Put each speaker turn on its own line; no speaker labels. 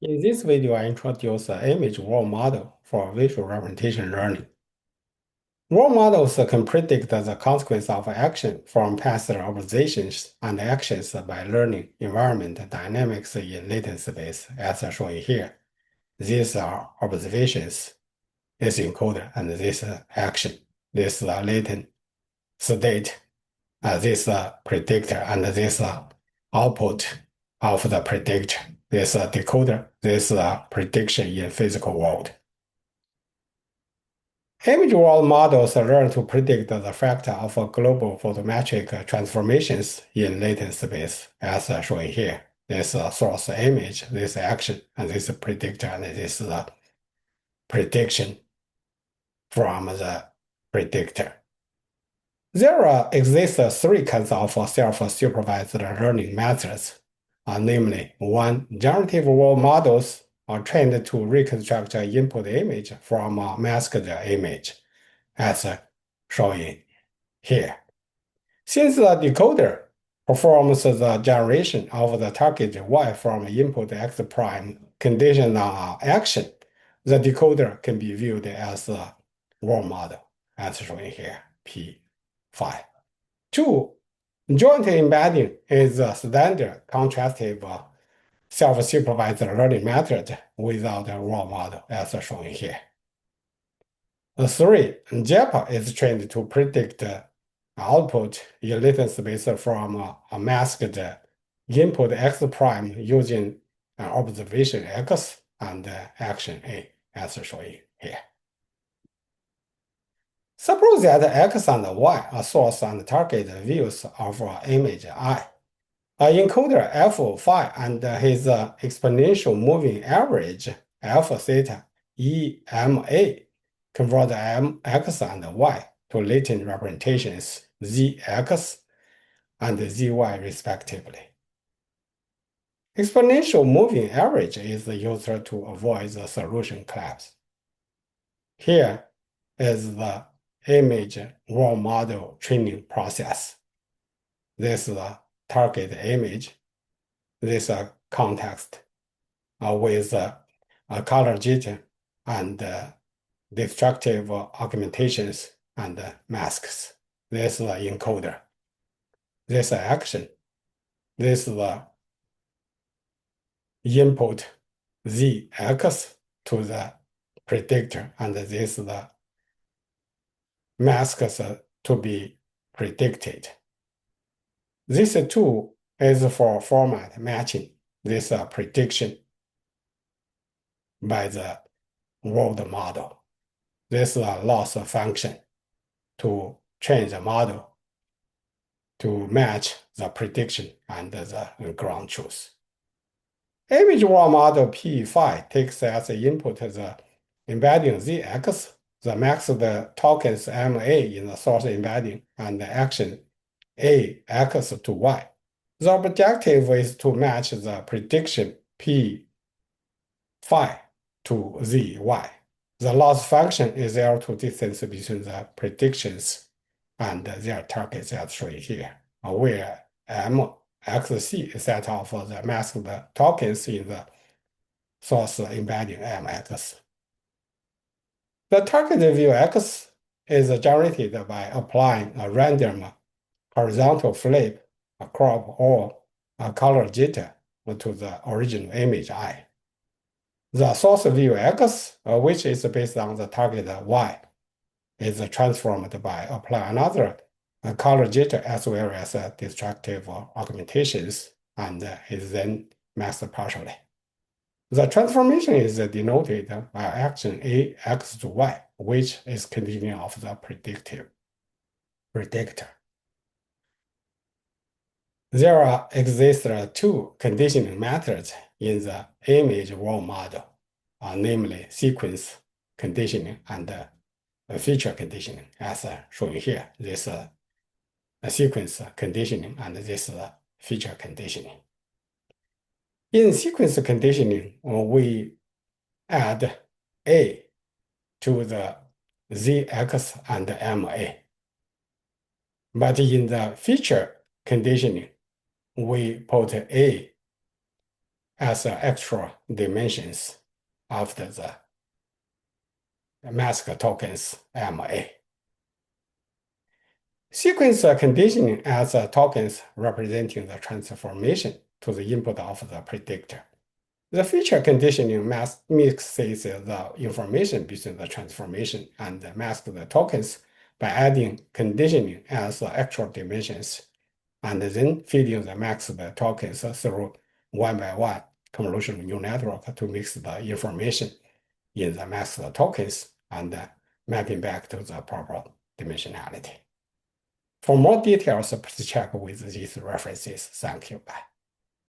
In this video, I introduce the image world model for visual representation learning. World models can predict the consequence of action from past observations and actions by learning environment dynamics in latent space, as shown here. These are observations, this encoder, and this action. This latent state, this predictor, and this output of the predictor. This decoder, this prediction in physical world. Image world models learn to predict the factor of global photometric transformations in latent space, as shown here. This source image, this action, and this predictor, and this prediction from the predictor. There exist three kinds of self-supervised learning methods, namely, one, generative world models are trained to reconstruct an input image from a masked image, as shown here. Since the decoder performs the generation of the target Y from input X prime conditioned on action, the decoder can be viewed as a world model, as shown here, P5. Two, joint embedding is a standard contrastive self-supervised learning method without a world model, as shown here. Three, JEPA is trained to predict output in latent space from a masked input X prime using observation X and action A, as shown here. Suppose that X and Y are source and target views of image I. An encoder F5 and his exponential moving average F theta EMA convert X and Y to latent representations Zx and Zy respectively. Exponential moving average is used to avoid the solution collapse. Here is the image world model training process. This is the target image, this context with a color jitter and destructive augmentations and masks. This is the encoder. This action. This is the input Zx to the predictor, and this is the masks to be predicted. This tool is for format matching this prediction by the world model. This is a loss function to train the model to match the prediction and the ground truth. Image world model P5 takes as input the embedding Zx, the max the tokens MA in the source embedding, and the action A X to Y. The objective is to match the prediction P5 to ZY. The loss function is the L2 distance between the predictions and their targets as shown here, where MXC is set off the masked tokens in the source embedding MX. The target view X is generated by applying a random horizontal flip, a crop, or a color jitter to the original image I. The source view X, which is based on the target Y, is transformed by applying another color jitter as well as destructive augmentations and is then masked partially. The transformation is denoted by action A X to Y, which is continuing of the predictor. There exist two conditioning methods in the image world model, namely sequence conditioning and feature conditioning, as shown here. This sequence conditioning and this feature conditioning. In sequence conditioning, we add A to the Zx and MA. But in the feature conditioning, we put A as extra dimensions after the mask tokens MA. Sequence conditioning as tokens representing the transformation to the input of the predictor. The feature conditioning mixes the information between the transformation and mask the tokens by adding conditioning as actual dimensions, and then feeding the mask the tokens through one by one convolutional neural network to mix the information in the mask tokens and mapping back to the proper dimensionality. For more details, please check with these references. Thank you. Bye.